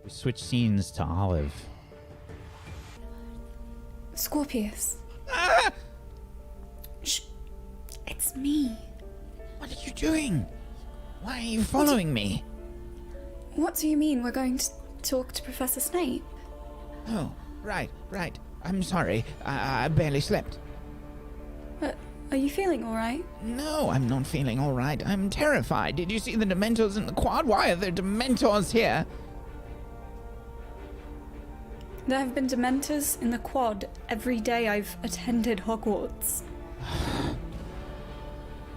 We switch scenes to Olive. Scorpius. Ah! Shh. It's me. What are you doing? Why are you following me? What do you mean we're going to talk to Professor Snape? Oh, right. I'm sorry. I barely slept. Are you feeling alright? No, I'm not feeling all right. I'm terrified. Did you see the Dementors in the quad? Why are there Dementors here? There have been Dementors in the quad every day I've attended Hogwarts.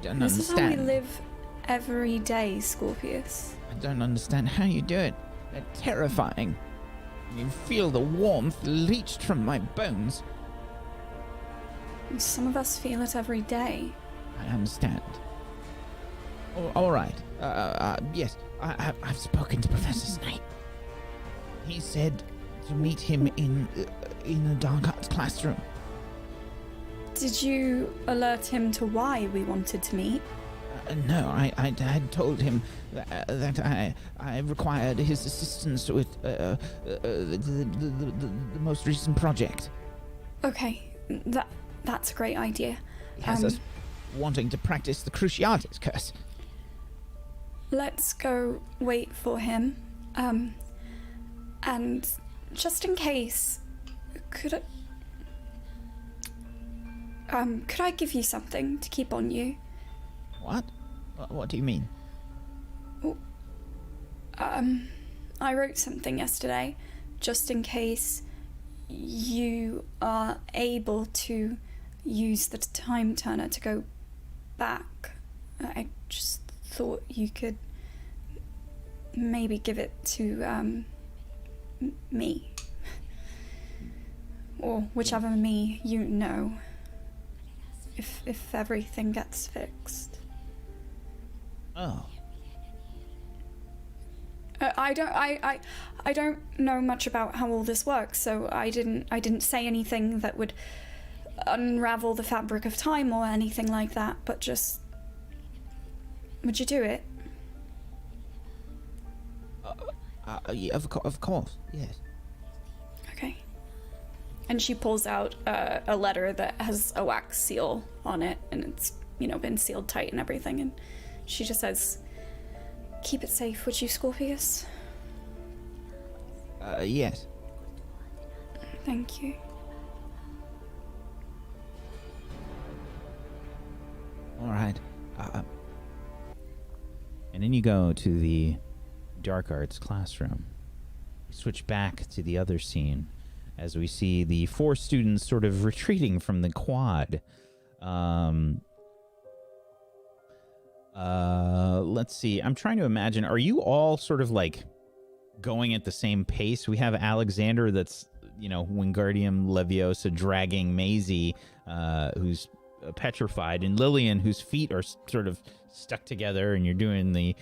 Don't This understand. is how we live every day, Scorpius. I don't understand how you do it. They're terrifying. You feel the warmth leached from my bones. Some of us feel it every day. I understand. All right. Yes, I've spoken to Professor Snape. He said to meet him in a dark arts classroom. Did you alert him to why we wanted to meet? No, I had told him that I required his assistance with the most recent project. Okay, that's a great idea. He has us wanting to practice the Cruciatus curse. Let's go wait for him. And just in case, could I give you something to keep on you? What? What do you mean? I wrote something yesterday, just in case you are able to use the time turner to go back. I just thought you could maybe give it to me, or whichever me you know, if everything gets fixed. Oh. I don't know much about how all this works, so I didn't say anything that would unravel the fabric of time or anything like that, but just, would you do it? Yeah, of course, yes. Okay. And she pulls out a letter that has a wax seal on it, and it's, been sealed tight and everything, and she just says, "Keep it safe, would you, Scorpius?" Yes. Thank you. All right. And then you go to the dark arts classroom. We switch back to the other scene as we see the 4 students sort of retreating from the quad. Let's see. I'm trying to imagine. Are you all sort of like going at the same pace? We have Alexander that's, Wingardium Leviosa dragging Masie, who's petrified, and Lillian, whose feet are sort of stuck together, and you're doing the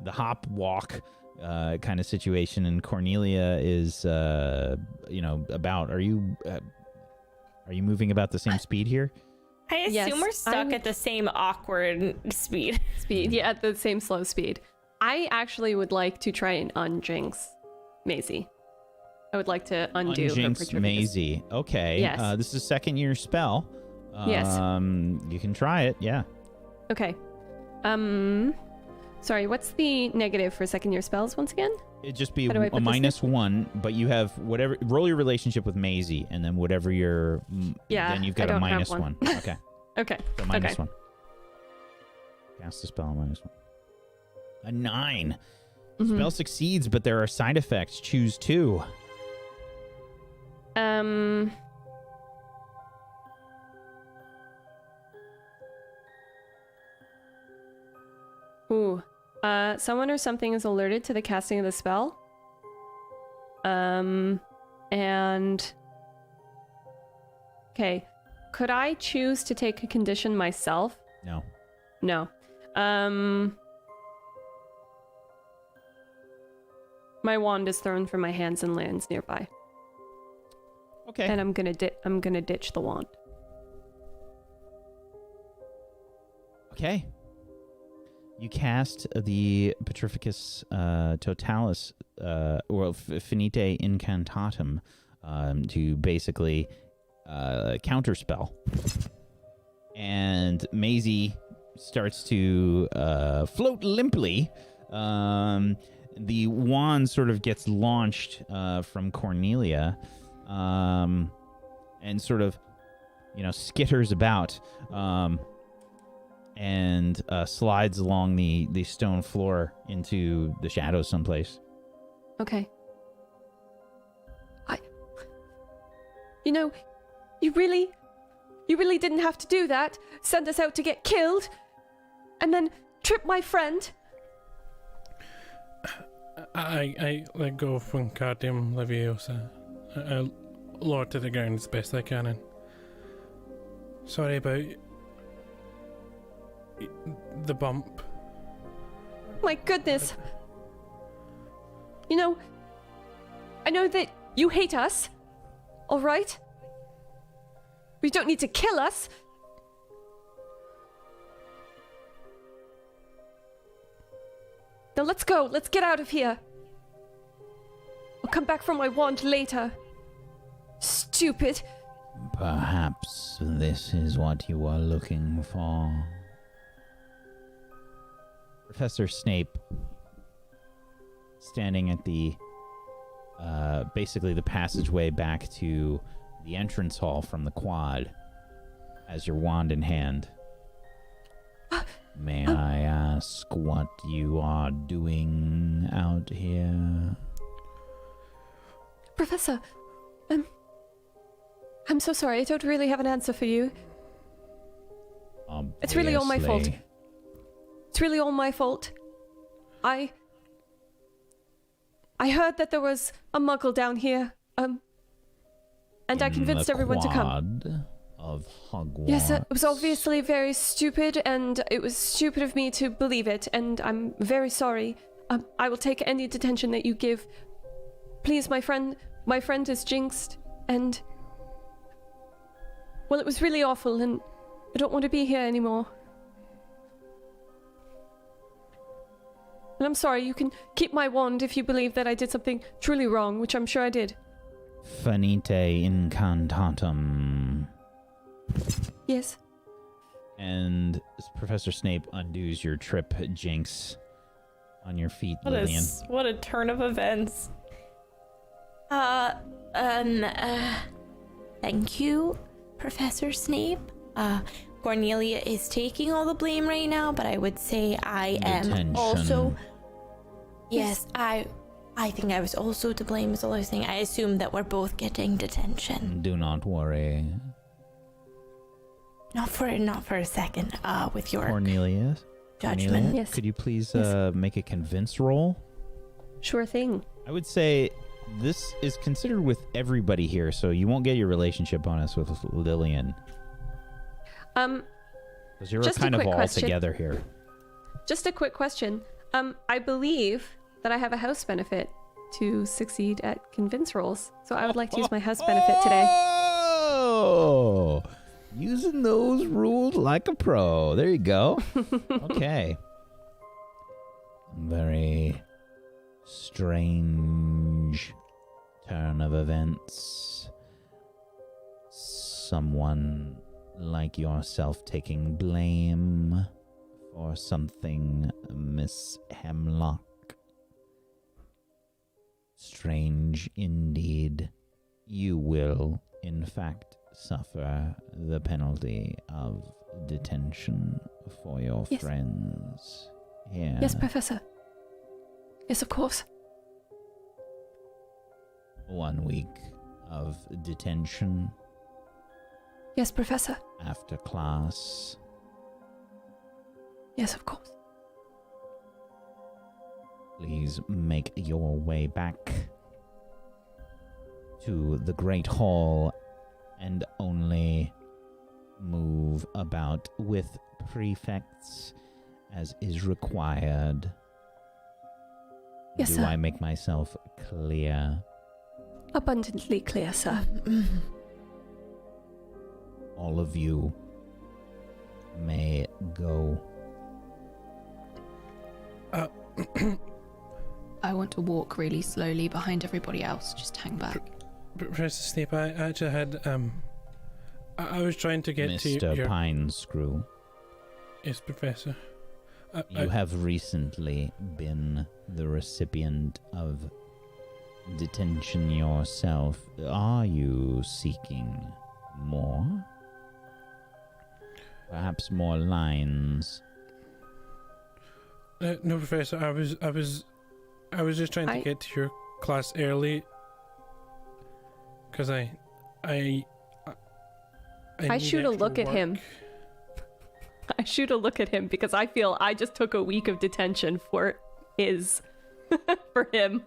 hop walk kind of situation, and Cornelia is about. Are you moving about the same speed here? I assume we're stuck at the same awkward speed. Yeah, at the same slow speed. I actually would like to try and unjinx Masie. I would like to undo her Unjinx Petrificus. Masie. Okay. Yes. This is a second-year spell. Yes. You can try it. Yeah. Okay. Sorry, what's the negative for second-year spells once again? It'd just be How do I a put this -1, but you have whatever. Roll your relationship with Masie, and then whatever your. Yeah, Then you've got I a don't have -1. Okay. Okay. So -1. Cast the spell -1. A 9. Mm-hmm. Spell succeeds, but there are side effects. Choose 2. Ooh. Someone or something is alerted to the casting of the spell. And... Okay. Could I choose to take a condition myself? No. No. My wand is thrown from my hands and lands nearby. Okay. And I'm gonna ditch the wand. Okay. You cast the Petrificus Totalis, Finite Incantatum, to basically counterspell. And Masie starts to float limply. The wand sort of gets launched from Cornelia, and sort of, skitters about, and slides along the stone floor into the shadows someplace. Okay. You really didn't have to do that. Send us out to get killed, and then trip my friend. I let go from Wingardium Leviosa. I lower to the ground as best I can, and sorry about the bump. My goodness. I know that you hate us, all right? You don't need to kill us. Now let's go. Let's get out of here. I'll come back for my wand later. Stupid. Perhaps this is what you are looking for. Professor Snape, standing at the, basically the passageway back to the entrance hall from the quad, has your wand in hand. May I ask what you are doing out here? Professor, I'm so sorry. I don't really have an answer for you. It's really all my fault. Obviously. It's really all my fault. I heard that there was a muggle down here, and I convinced everyone to come. Quad of Hogwarts. Yes, it was obviously very stupid, and it was stupid of me to believe it, and I'm very sorry. I will take any detention that you give. Please, my friend is jinxed, and... Well, it was really awful, and I don't want to be here anymore. And I'm sorry, you can keep my wand if you believe that I did something truly wrong, which I'm sure I did. Finite Incantatum. Yes. And Professor Snape undoes your trip, Jinx, on your feet, Lillian. What a turn of events. Thank you, Professor Snape. Cornelia is taking all the blame right now, but I would say I am also... Yes, I think I was also to blame, is all I was saying. I assume that we're both getting detention. Do not worry. Not for a second, with your Cornelia? judgment. Yes. Could you please Yes. make a convince roll? Sure thing. I would say this is considered with everybody here, so you won't get your relationship bonus with Lillian. Because you're Just a kind of quick all question. together here. Just a quick question. I believe that I have a house benefit to succeed at convince rolls, so I would like to use my house benefit today. Oh! Using those rules like a pro. There you go. Okay. Very strange turn of events. Someone like yourself taking blame for something, Miss Hemlock. Strange indeed. You will, in fact, suffer the penalty of detention for your Yes. friends here. Yes, Professor. Yes, of course. 1 week of detention Yes, Professor. after class. Yes, of course. Please make your way back to the Great Hall and only move about with prefects as is required. Yes, Do sir. I make myself clear? Abundantly clear, sir. All of you may go. I want to walk really slowly behind everybody else. Just hang back. Professor Snape, I actually had I was trying to get to Mr. your... Pinescrew, Yes, Professor. you have recently been the recipient of detention yourself. Are you seeking more? Perhaps more lines? No, Professor. I was just trying to get to your class early. Because I shoot a look at him. I shoot a look at him because I feel I just took a week of detention for for him.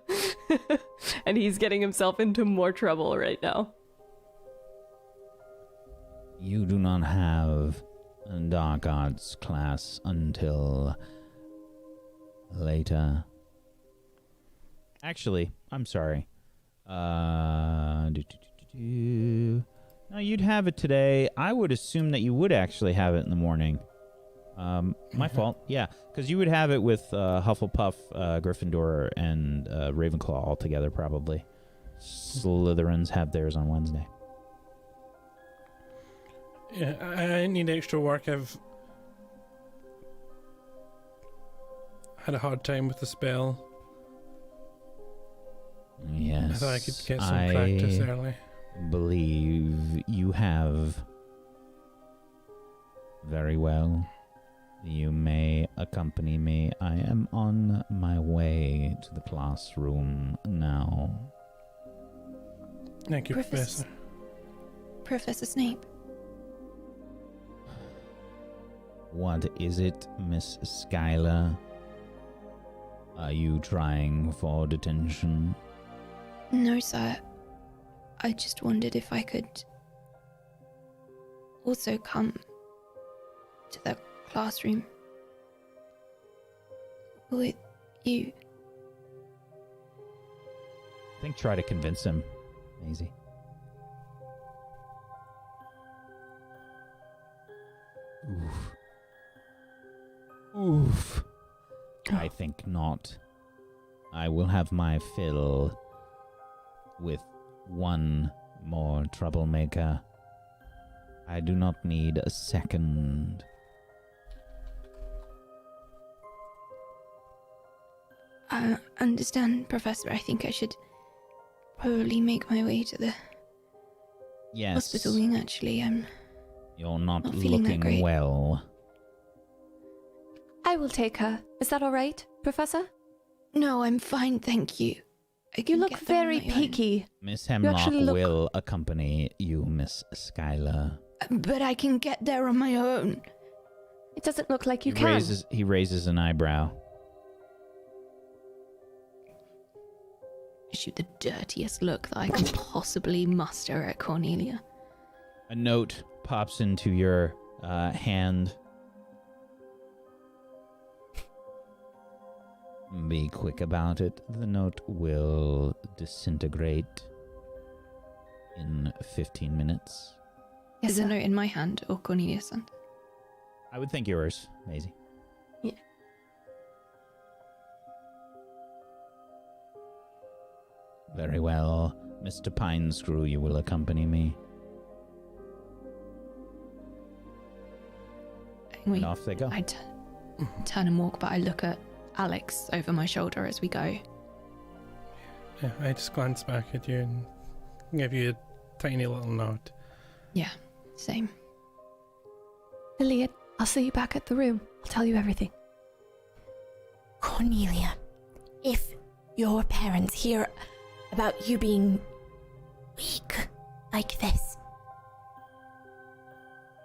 And he's getting himself into more trouble right now. You do not have a dark arts class until later. Actually, I'm sorry. No, you'd have it today. I would assume that you would actually have it in the morning. My fault. Yeah, because you would have it with Hufflepuff, Gryffindor, and Ravenclaw all together, probably. Slytherins have theirs on Wednesday. Yeah, I need extra work. I've had a hard time with the spell. Yes. I thought I could get some practice early. Believe you have. Very well. You may accompany me. I am on my way to the classroom now. Thank you, Professor. Professor Snape. What is it, Miss Skyler? Are you trying for detention? No, sir. I just wondered if I could also come to the classroom with you. I think try to convince him, Masie. Oof. I think not. I will have my fill with one more troublemaker. I do not need a second. I understand, Professor. I think I should probably make my way to the hospital wing, actually. You're not feeling that looking great. well. I will take her. Is that all right, Professor? No, I'm fine, thank you. I You can look get there on very my own. peaky. Miss Hemlock actually look- will accompany you, Miss Skyler. But I can get there on my own. It doesn't look like you He can. raises an eyebrow. Shoot the dirtiest look that I can possibly muster at Cornelia. A note pops into your hand. Be quick about it. The note will disintegrate in 15 minutes. Is a note in my hand or Cornelia's hand? I would think yours, Masie. Yeah. Very well. Mr. Pinescrew, you will accompany me. And off they go. I turn and walk, but I look at Alex over my shoulder as we go. Yeah, I just glance back at you and give you a tiny little nod. Yeah, same. Lillian, I'll see you back at the room. I'll tell you everything. Cornelia, if your parents hear about you being weak like this,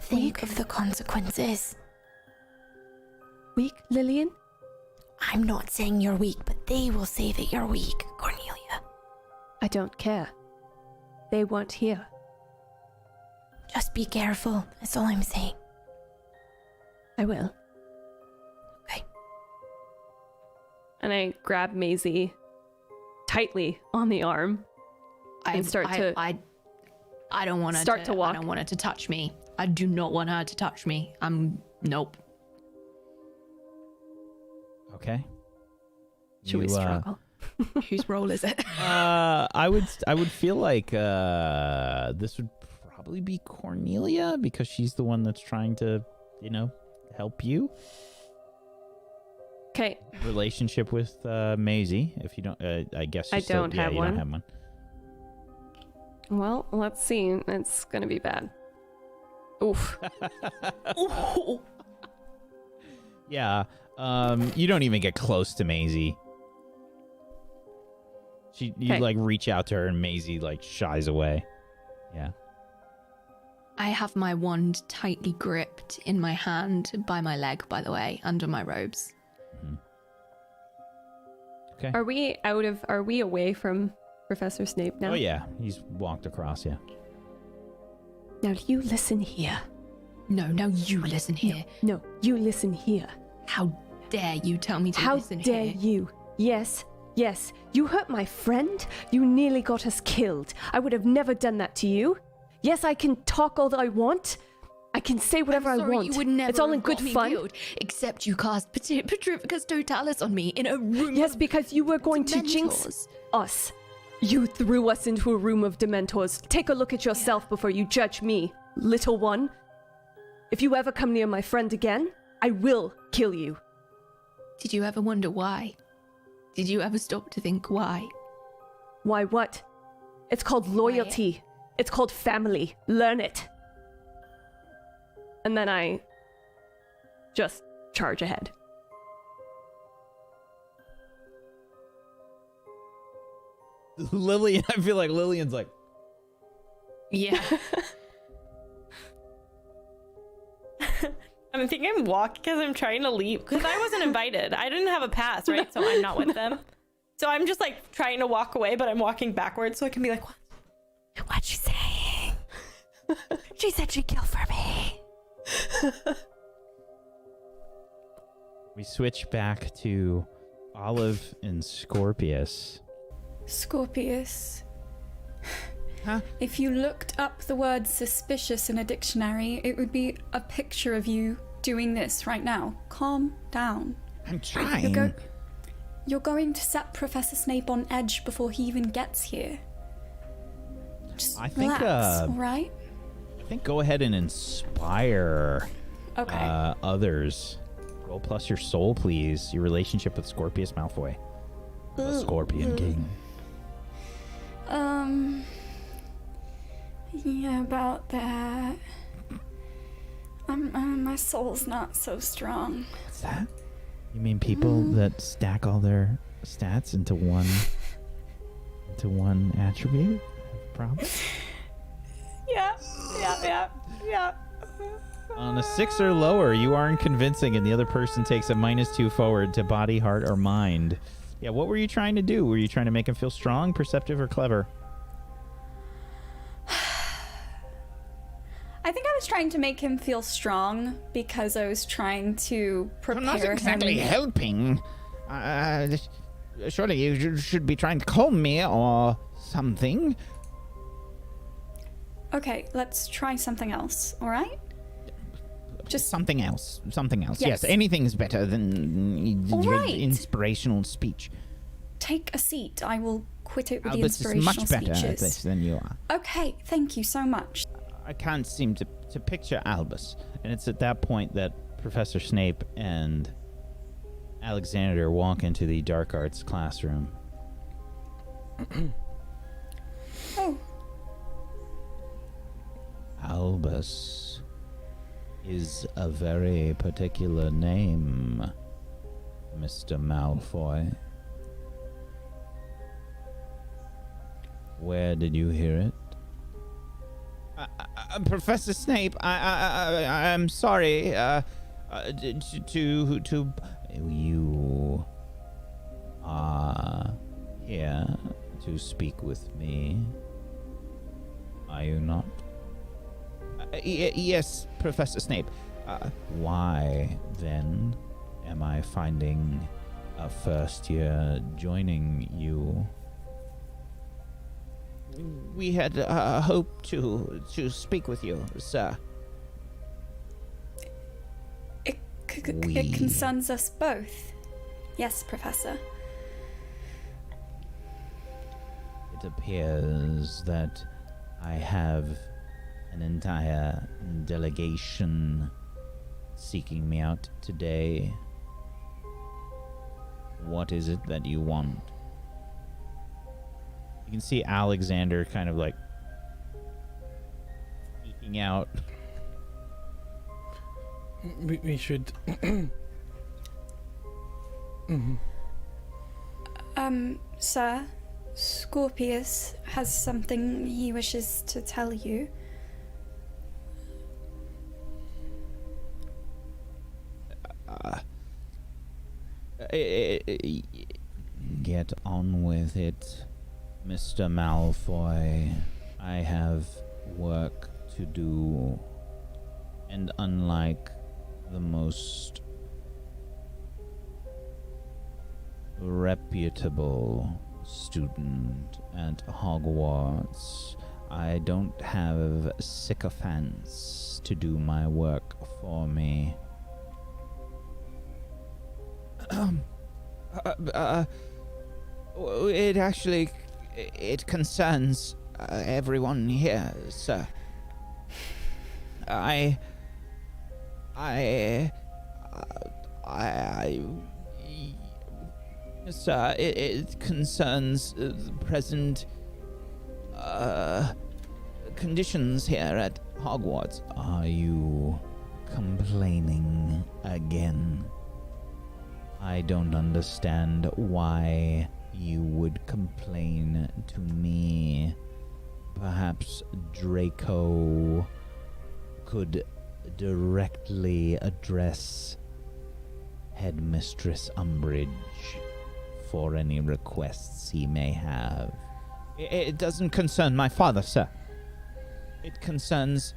think of the consequences. Weak, Lillian? I'm not saying you're weak, but they will say that you're weak, Cornelia. I don't care. They weren't here. Just be careful, that's all I'm saying. I will. Okay. And I grab Masie tightly on the arm and I don't want her start to walk. I don't want her to touch me. I do not want her to touch me. Nope. Okay. Should we struggle? Whose role is it? I would feel like this would probably be Cornelia because she's the one that's trying to, help you. Okay. Relationship with Masie. If you don't, I guess you I still, don't yeah, have you one. don't have one. Well, let's see. It's gonna be bad. Oof. Yeah. You don't even get close to Masie. You like reach out to her and Masie like shies away. Yeah. I have my wand tightly gripped in my hand by my leg, by the way, under my robes. Okay. Are we away from Professor Snape now? Oh yeah, he's walked across. Yeah. Now you listen here. No, now you listen here. No, you listen here. How dare you tell me to listen How dare here? you? Yes, you hurt my friend. You nearly got us killed. I would have never done that to you. Yes, I can talk all that I want. I can say whatever I want. You would never it's all in have good got me fun. killed, except you cast Petrificus Totalis on me in a room. Yes, because you were going to jinx us. You threw us into a room of Dementors. Take a look at yourself before you judge me, little one. If you ever come near my friend again, I will kill you. Did you ever wonder why? Did you ever stop to think why? Why what? It's called loyalty. It's called family. Learn it. And then I just charge ahead. Lillian, I feel like Lillian's like, Yeah. I'm thinking I'm walking because I'm trying to leave because I wasn't invited. I didn't have a pass, right? So I'm not with them. So I'm just like trying to walk away, but I'm walking backwards so I can be like, what's she saying? She said she'd kill for me. we switch back to Olive and Scorpius. Scorpius. Huh? If you looked up the word suspicious in a dictionary, it would be a picture of you doing this right now. Calm down. I'm trying. You're going to set Professor Snape on edge before he even gets here. Just I think, relax, all right? I think go ahead and inspire others. Roll plus your soul, please. Your relationship with Scorpius Malfoy. The Scorpion King. Yeah, about that. My soul's not so strong. What's that? You mean people that stack all their stats into one attribute? Problem? Yeah. On a 6 or lower, you aren't convincing, and the other person takes a -2 forward to body, heart, or mind. Yeah, what were you trying to do? Were you trying to make him feel strong, perceptive, or clever? I think I was trying to make him feel strong because I was trying to prepare him. I'm not exactly helping. Surely you should be trying to calm me or something. Okay, let's try something else, all right? Just something else. Something else. Yes. Yes, anything's better than All your right. inspirational speech. Take a seat. I will quit it with the Albus is inspirational much better at speeches. this than you are. Okay, thank you so much. I can't seem to picture Albus. And it's at that point that Professor Snape and Alexander walk into the dark arts classroom. Oh, Albus is a very particular name, Mr. Malfoy. Where did you hear it? Professor Snape, I'm sorry. You are here to speak with me, are you not? Yes, Professor Snape. Why, then, am I finding a first year joining you? We had hoped to speak with you, sir. it concerns us both. Yes, Professor. appears that I have an entire delegation seeking me out today. What is it that you want? You can see Alexander kind of like peeking out. We should. Sir, Scorpius has something he wishes to tell you. Get on with it, Mr. Malfoy. I have work to do, and unlike the most reputable student at Hogwarts, I don't have sycophants to do my work for me. It concerns everyone here, sir. Sir, it concerns the present conditions here at Hogwarts. Are you complaining again? I don't understand why you would complain to me. Perhaps Draco could directly address Headmistress Umbridge for any requests he may have. It doesn't concern my father, sir. It concerns...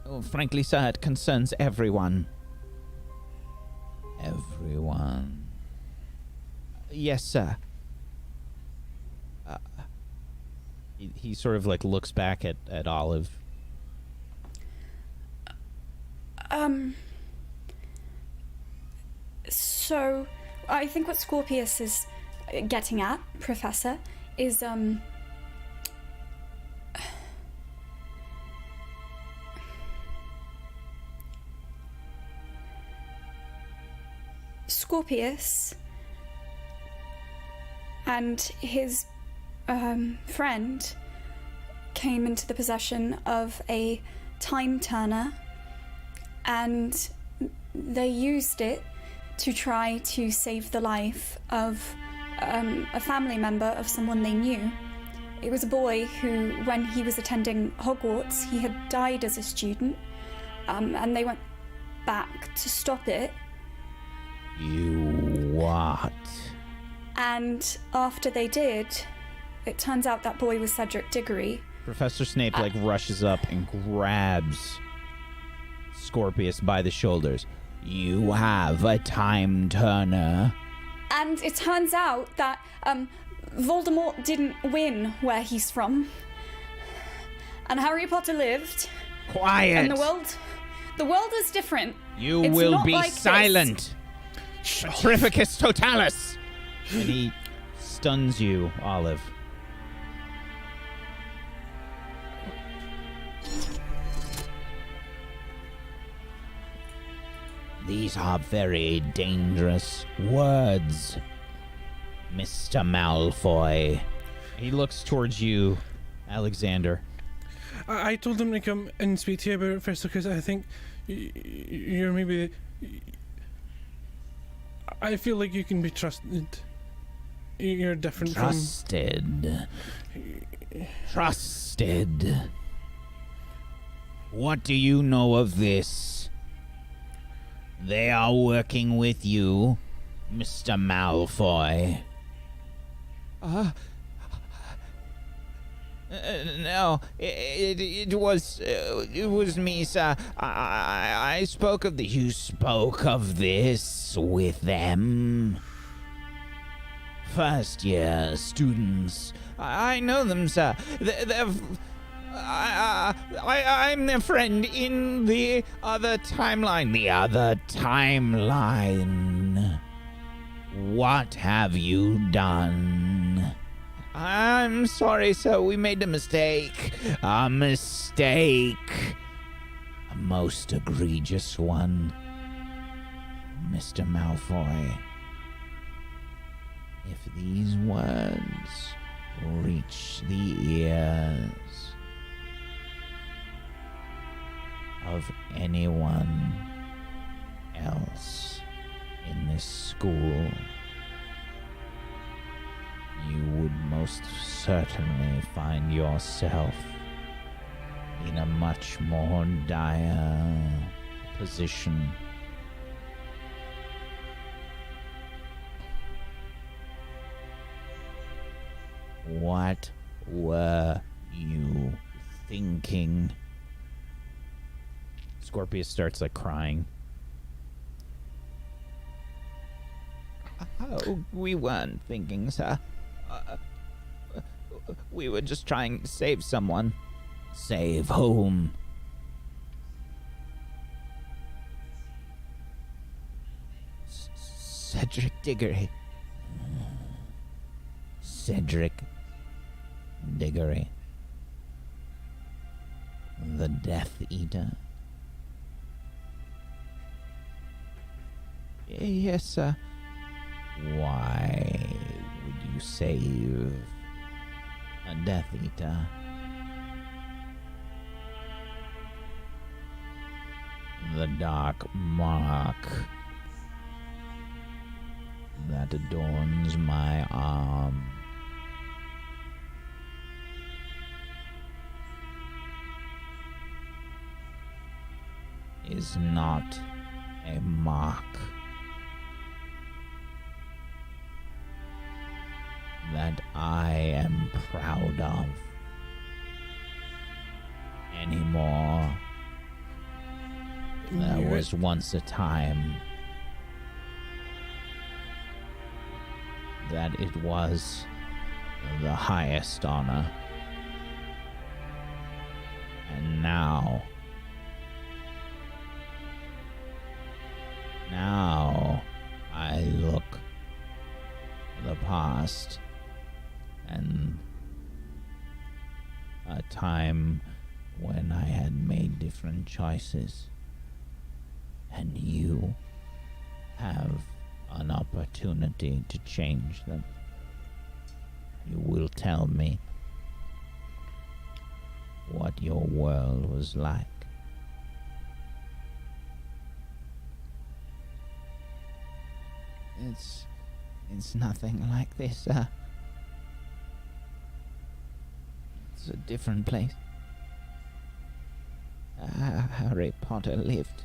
Oh, frankly, sir, it concerns everyone. Everyone. Yes, sir. He sort of like looks back at Olive. So, I think what Scorpius is getting at, Professor, is, Scorpius and his friend came into the possession of a time turner, and they used it to try to save the life of a family member of someone they knew. It was a boy who, when he was attending Hogwarts, he had died as a student, and they went back to stop it. You what? And after they did, it turns out that boy was Cedric Diggory. Professor Snape rushes up and grabs Scorpius by the shoulders. You have a time turner. And it turns out that Voldemort didn't win where he's from. And Harry Potter lived. Quiet. And the world is different. You It's will not be like silent. Petrificus totalis. And he stuns you, Olive. These are very dangerous words, Mr. Malfoy. He looks towards you, Alexander. I told him to come and speak to you about it first because I think you're maybe... I feel like you can be trusted. You're different Trusted. Trusted. What do you know of this? They are working with you, Mr. Malfoy. No, it was me, sir. I spoke of this. You spoke of this with them. First year students. I know them, sir. I'm their friend in the other timeline. The other timeline. What have you done? I'm sorry, sir. We made a mistake. A mistake. A most egregious one. Mr. Malfoy. If these words reach the ears of anyone else in this school, you would most certainly find yourself in a much more dire position. What were you thinking? Scorpius starts crying. Oh, we weren't thinking, sir. We were just trying to save someone. Save whom? Cedric Diggory. Cedric Diggory. The Death Eater. Yes, sir. Why would you save a Death Eater? The dark mark that adorns my arm is not a mark that I am proud of anymore. There was once a time that it was the highest honor. And now I look at the past and a time when I had made different choices, and you have an opportunity to change them. You will tell me what your world was like. It's nothing like this, It's a different place. Harry Potter lived.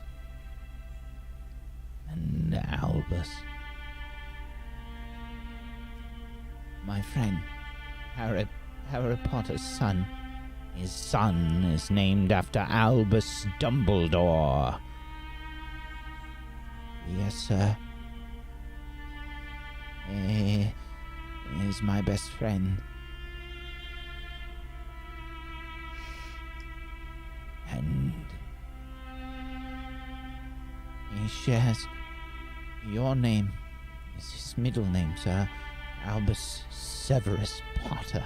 And Albus. My friend, Harry Potter's son. His son is named after Albus Dumbledore. Yes, sir. He is my best friend. And he shares your name. Is his middle name, sir. Albus Severus Potter.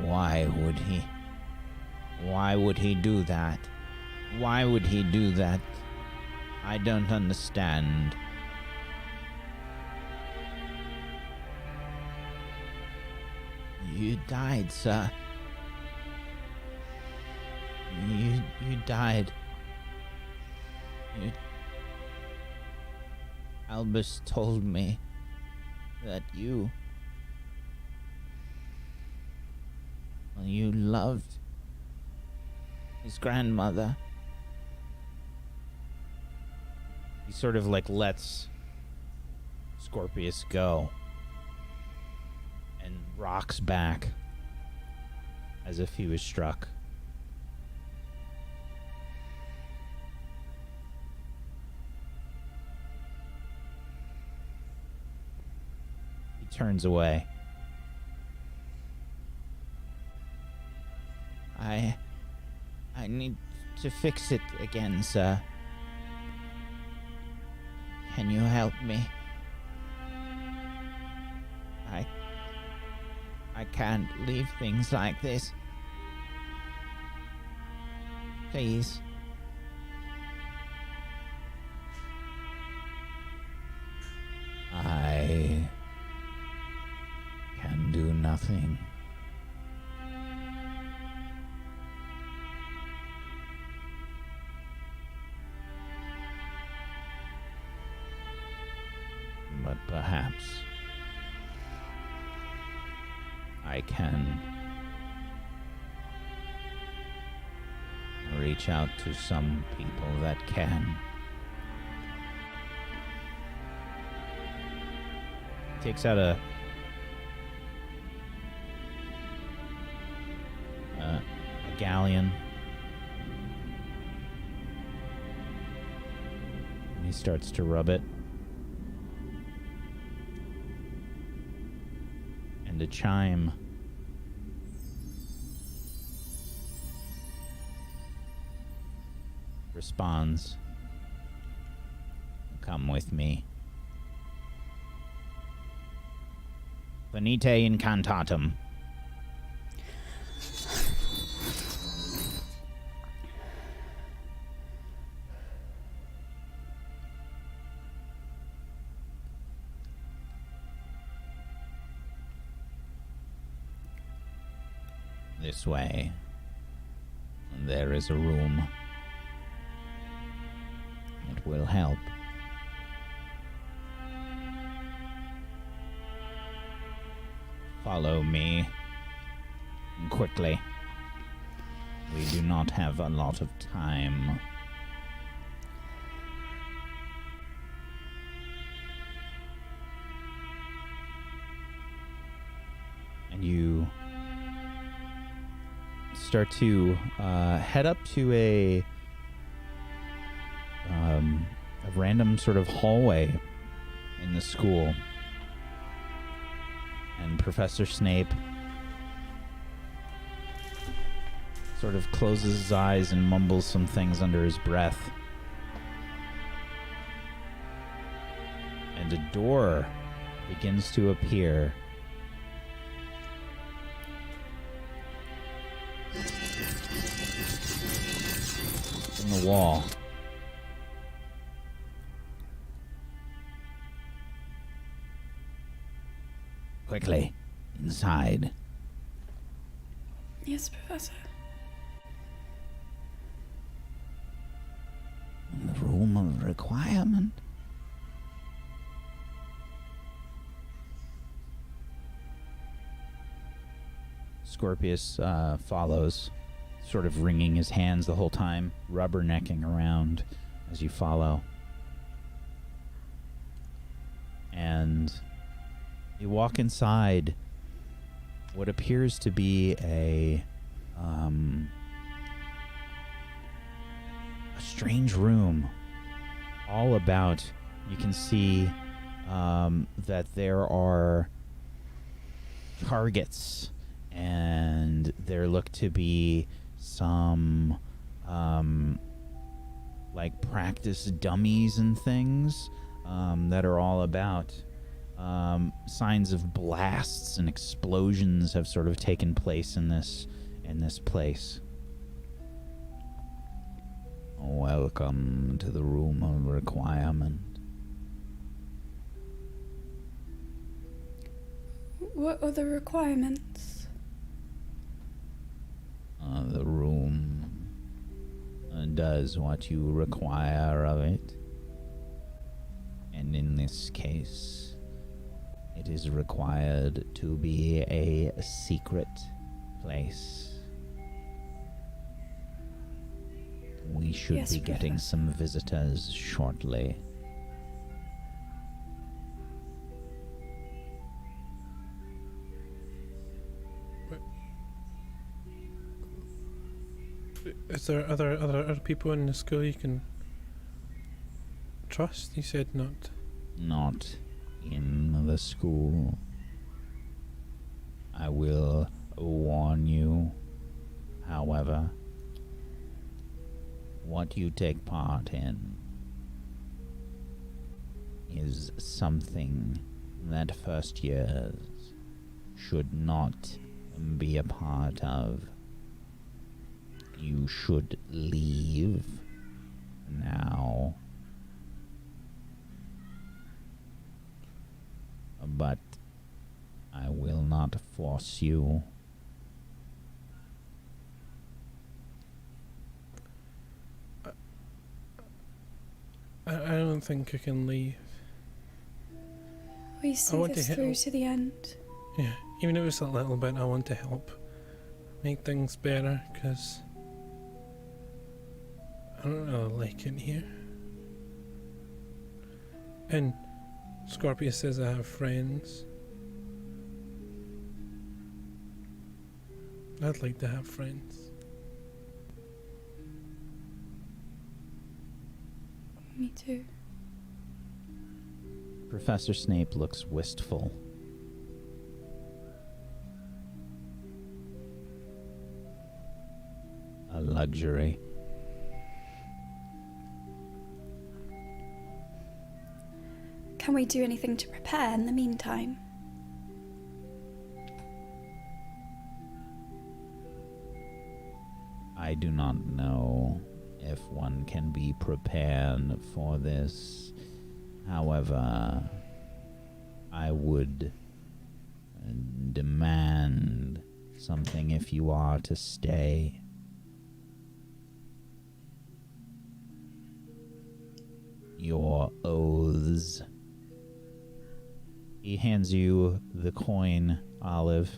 Why would he? Why would he do that? Why would he do that? I don't understand. You died, sir. You died. Albus told me that you loved his grandmother. He sort of lets Scorpius go and rocks back as if he was struck. He turns away. I need to fix it again, sir. Can you help me? can't leave things like this. Please. I can do nothing. But perhaps I can reach out to some people that can. Takes out a galleon. And he starts to rub it. And a chime responds. Come with me. Venite incantatum. This way. There is a room. It will help. Follow me. Quickly. We do not have a lot of time. And you start to head up to a random sort of hallway in the school. And Professor Snape sort of closes his eyes and mumbles some things under his breath. And a door begins to appear. In the wall. Quickly, inside. Yes, Professor. In the room of requirement. Scorpius follows, sort of wringing his hands the whole time, rubbernecking around as you follow. And you walk inside what appears to be a strange room. All about, you can see that there are targets, and there look to be some like practice dummies and things that are all about. Signs of blasts and explosions have sort of taken place in this place. Welcome to the room of requirement. What are the requirements? The room does what you require of it. And in this case, it is required to be a secret place. We should be getting some visitors shortly. Is there other people in the school you can trust? You said not. Not in the school. I will warn you, however, what you take part in is something that first years should not be a part of. You should leave now. But I will not force you. I don't think I can leave. We see this through to the end. Yeah, even if it's a little bit, I want to help make things better, because I don't really like it here. And Scorpio says I have friends. I'd like to have friends. Me too. Professor Snape looks wistful. A luxury. Can we do anything to prepare in the meantime? I do not know if one can be prepared for this. However, I would demand something if you are to stay. Your oaths. He hands you the coin, Olive.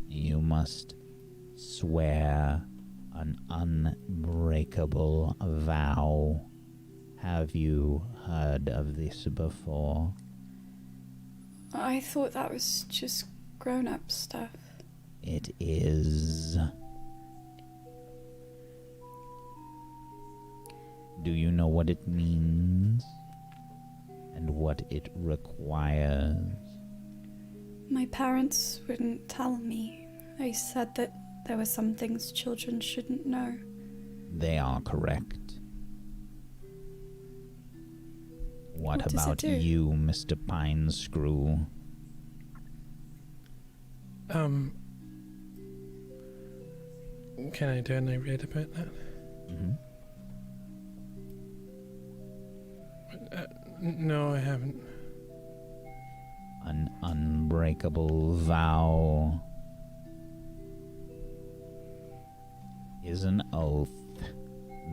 You must swear an unbreakable vow. Have you heard of this before? I thought that was just grown-up stuff. It is. Do you know what it means? And what it requires? My parents wouldn't tell me. They said that there were some things children shouldn't know. They are correct. What about you, Mr. Pinescrew? Can I do and I read about that? Mm-hmm. No, I haven't. An unbreakable vow is an oath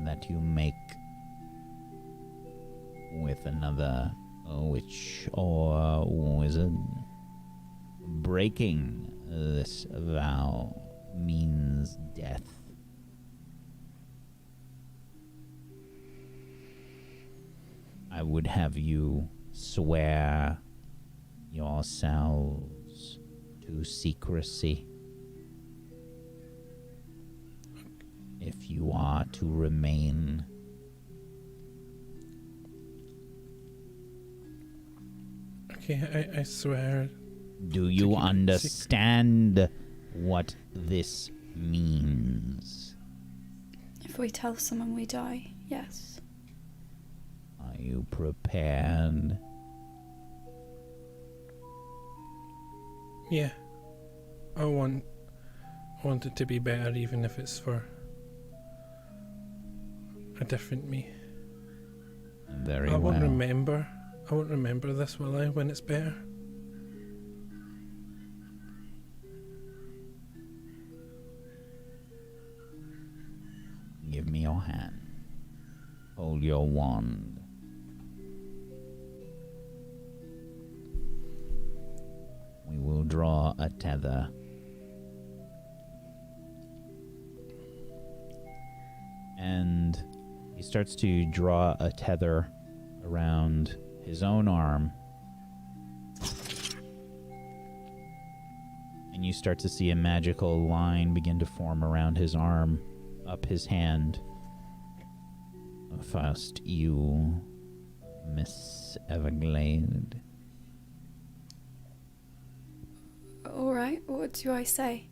that you make with another witch or wizard. Breaking this vow means death. I would have you swear yourselves to secrecy if you are to remain. Okay, I swear. Do you understand what this means? If we tell someone we die, yes. Are you prepared? Yeah. I want it to be better, even if it's for a different me. Very I well. won't remember this, will I, when it's better? Give me your hand. Hold your wand. We will draw a tether. And he starts to draw a tether around his own arm. And you start to see a magical line begin to form around his arm, up his hand. First, you, Miss Everglade. Alright, what do I say?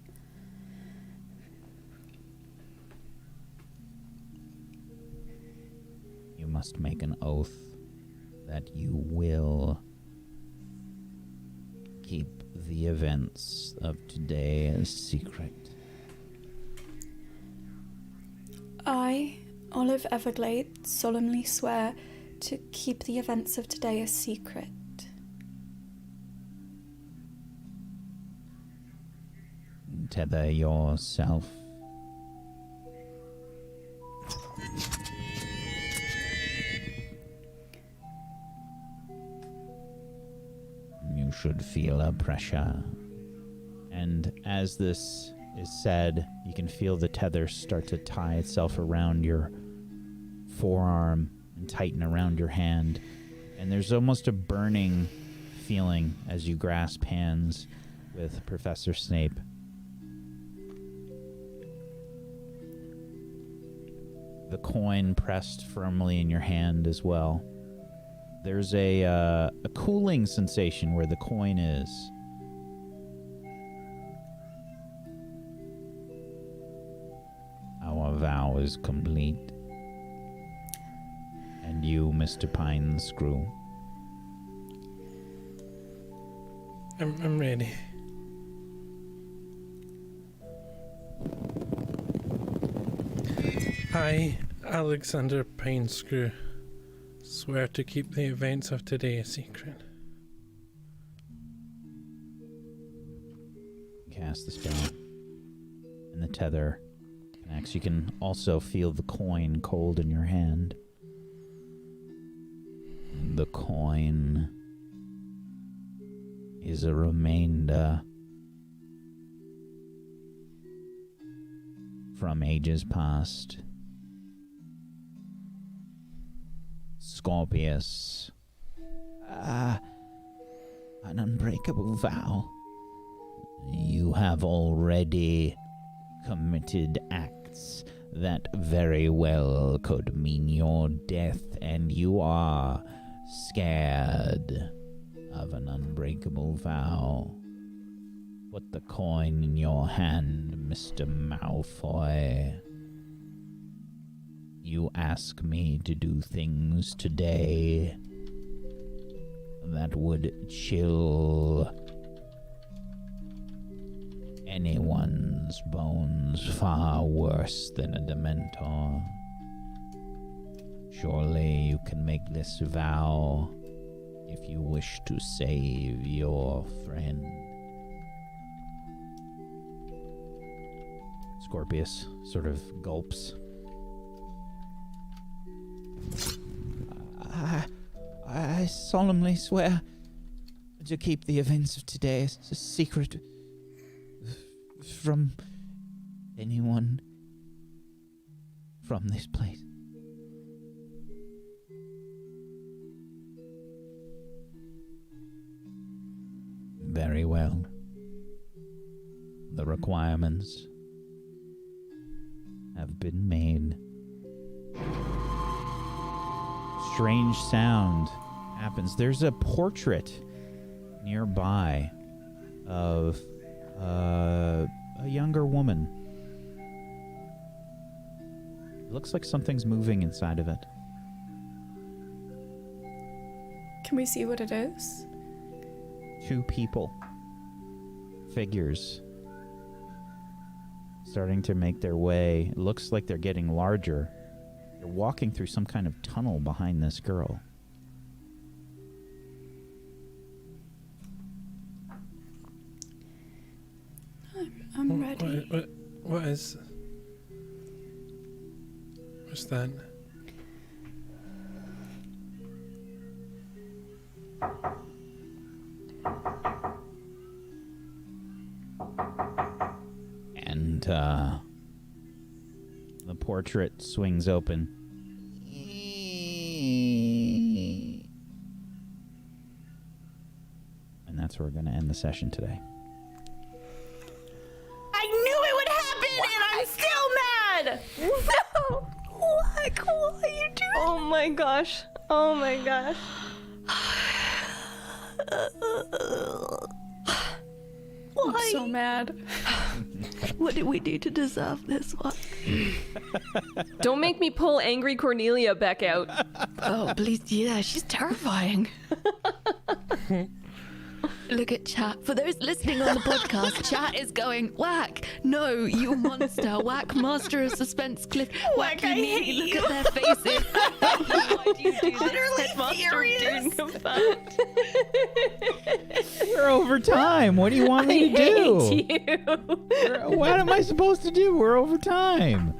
You must make an oath that you will keep the events of today a secret? I, Olive Everglade, solemnly swear to keep the events of today a secret. Tether yourself. You should feel a pressure. And as this is said, you can feel the tether start to tie itself around your forearm and tighten around your hand. And there's almost a burning feeling as you grasp hands with Professor Snape. The coin pressed firmly in your hand as well. There's a cooling sensation where the coin is. Our vow is complete. And you, Mr. Pinescrew. I'm ready. I, Alexander Pinescrew, swear to keep the events of today a secret. Cast the spell. And the tether connects. You can also feel the coin cold in your hand. The coin is a remainder from ages past. Scorpius. An unbreakable vow. You have already committed acts that very well could mean your death, and you are scared of an unbreakable vow. Put the coin in your hand, Mr. Malfoy. You ask me to do things today that would chill anyone's bones far worse than a Dementor. Surely you can make this vow if you wish to save your friend. Scorpius sort of gulps. I solemnly swear to keep the events of today a secret from anyone from this place. Very well. The requirements have been made. Strange sound happens. There's a portrait nearby of a younger woman. It looks like something's moving inside of it. Can we see what it is? 2 people. Figures. Starting to make their way. It looks like they're getting larger. They're walking through some kind of tunnel behind this girl. I'm ready. What is... What's that? And, the portrait swings open. And that's where we're going to end the session today. I knew it would happen, and I'm still mad. No! Wack, what are you doing? Oh my gosh. Oh my gosh. I'm so mad. What did we do to deserve this one? Don't make me pull angry Cornelia back out. Oh, please, yeah, she's terrifying. look at chat. For those listening on the podcast, chat is going, Wack, no, you monster. Wack, master of suspense, Cliff. Wack, you need. Look at their faces. Why do you do this? Utterly furious. We're over time. What do you want me to do? What am I supposed to do? We're over time.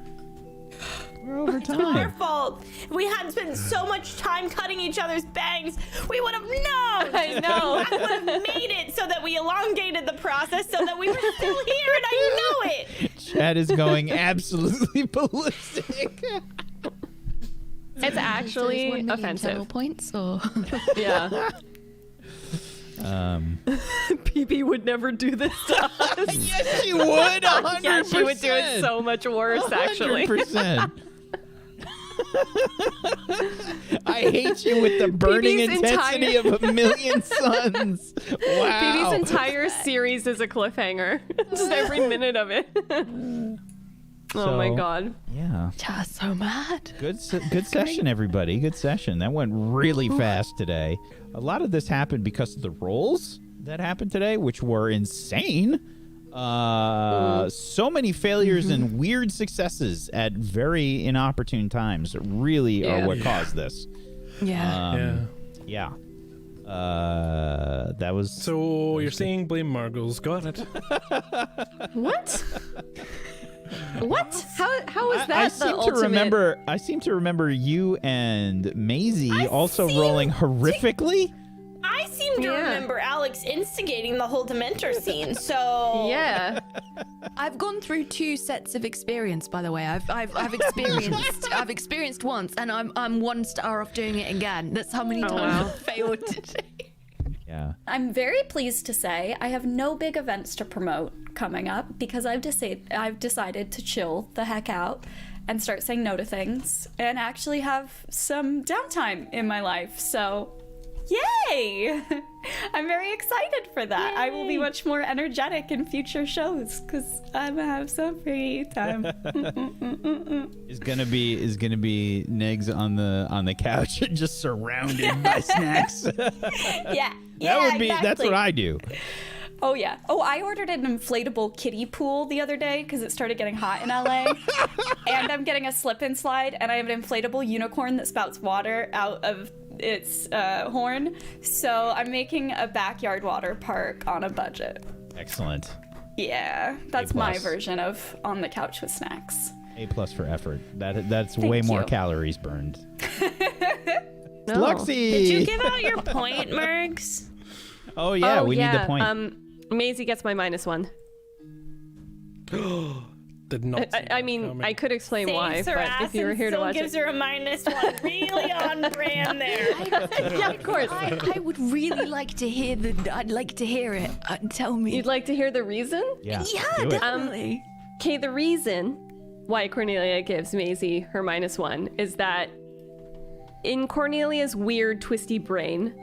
We're over It's our time. fault. If we hadn't spent so much time cutting each other's bangs, we would have known. I know. I would have made it so that we elongated the process so that we were still here, and I know it. Chad is going absolutely ballistic. It's actually 1 million offensive. channel points, or Yeah. PB would never do this to us. Yes, she would. 100%. Yeah, she would do it so much worse, actually. 100%. I hate you with the burning BB's intensity of a million suns. Wow. PB's entire series is a cliffhanger. Just every minute of it. Oh my So, god. Yeah. chat's so mad. Good session, everybody. Good session. That went really fast today. A lot of this happened because of the rolls that happened today, which were insane. So many failures and weird successes at very inopportune times really are what caused this. Yeah. Yeah. That was... So you're saying blame Mirggles. Got it. What? What? How is that I the seem ultimate? I seem to remember you and Masie also rolling horrifically. I seem to remember Alex instigating the whole Dementor scene, so... Yeah. I've gone through 2 sets of experience, by the way. I've experienced once, and I'm 1 star off doing it again. That's how many times I've failed today. Yeah. I'm very pleased to say I have no big events to promote coming up because I've decided to chill the heck out and start saying no to things and actually have some downtime in my life. So, yay! I'm very excited for that. Yay. I will be much more energetic in future shows because I'm gonna have some free time. Is gonna be Negs on the couch just surrounded by snacks. Yeah. That would be. Exactly. That's what I do. Oh yeah. Oh, I ordered an inflatable kiddie pool the other day because it started getting hot in LA. And I'm getting a slip and slide, and I have an inflatable unicorn that spouts water out of its horn. So I'm making a backyard water park on a budget. Excellent. Yeah, that's my version of on the couch with snacks. A+ for effort. That's Thank way more you. calories burned. No. Luxie! Did you give out your point, Mirgs? Oh yeah, we need the point. Masie gets my -1. Did not. I mean, I could explain why, Saves her but ass if you were and here to still watch gives it. her a -1. Really on brand there. Yeah, of course. I would really like to hear I'd like to hear it. Tell me. You'd like to hear the reason? Yeah. Yeah, do it. definitely. Okay, the reason why Cornelia gives Masie her -1 is that in Cornelia's weird, twisty brain,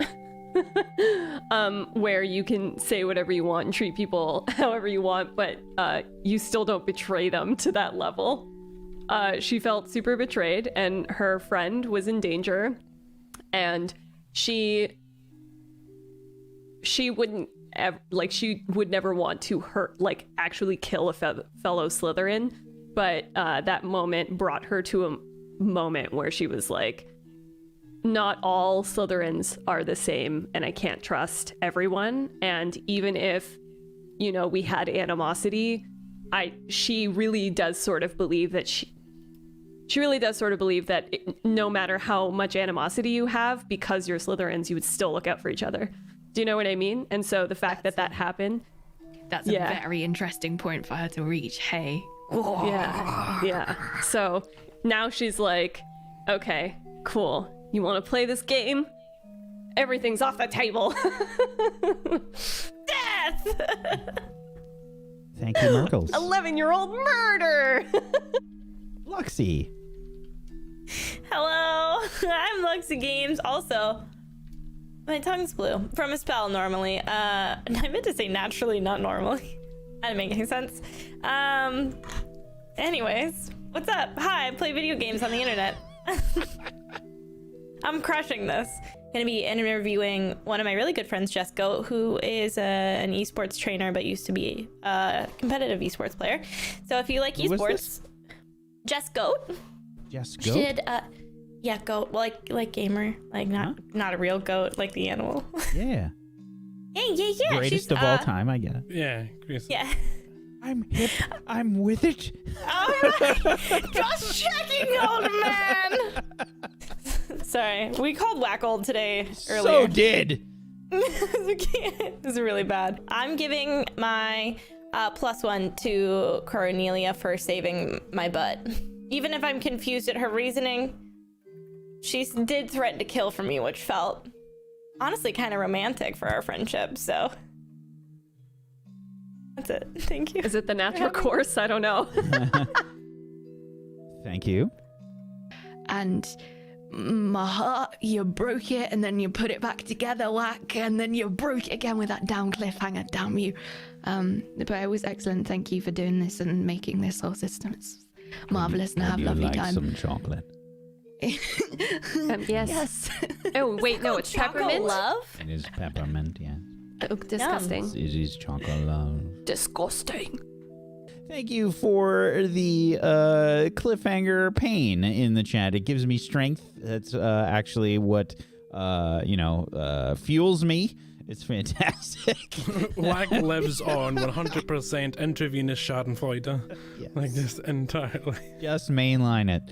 where you can say whatever you want and treat people however you want, but you still don't betray them to that level. She felt super betrayed, and her friend was in danger, and she wouldn't she would never want to hurt, actually kill a fellow Slytherin, but that moment brought her to a moment where she was like, not all Slytherins are the same, and I can't trust everyone. And even if, we had animosity, she really does sort of believe that no matter how much animosity you have, because you're Slytherins, you would still look out for each other. Do you know what I mean? And so the fact that happened. That's a very interesting point for her to reach. Hey. Yeah. So now she's like, okay, cool. You want to play this game? Everything's off the table. Death! Thank you, Mirggles. 11-year-old murder! Luxie. Hello, I'm LuxieGames. Also, my tongue's blue from a spell normally. I meant to say naturally, not normally. That didn't make any sense. Anyways, what's up? Hi, I play video games on the internet. I'm crushing this. going to be interviewing one of my really good friends, Jess Goat, who is an esports trainer but used to be a competitive esports player. So if you like esports, Jess Goat. Jess Goat? She did, goat, like gamer, like not a real goat, like the animal. Yeah. Yeah. Greatest of all time, I get it. Yeah, Chris. Yeah. I'm hip. I'm with it. All right. Just checking, old man. Sorry, we called Wack old today earlier. So did. This is really bad. I'm giving my +1 to Cornelia for saving my butt. Even if I'm confused at her reasoning, she did threaten to kill for me, which felt honestly kind of romantic for our friendship, so that's it. Thank you. Is it the natural course? I don't know. Thank you. And my heart, you broke it, and then you put it back together, Wack, and then you broke it again with that damn cliffhanger, damn you. But it was excellent. Thank you for doing this and making this whole system. It's marvelous, and have a lovely time. Some chocolate. Yes. Yes. Oh, wait, no, it's Chocolate peppermint. love? It is peppermint, yeah. Oh, disgusting. It is chocolate love. Disgusting. Thank you for the cliffhanger pain in the chat. It gives me strength. That's actually what fuels me. It's fantastic. Wack lives on 100% intravenous Schadenfreude. Yes. Like, just entirely. Just mainline it.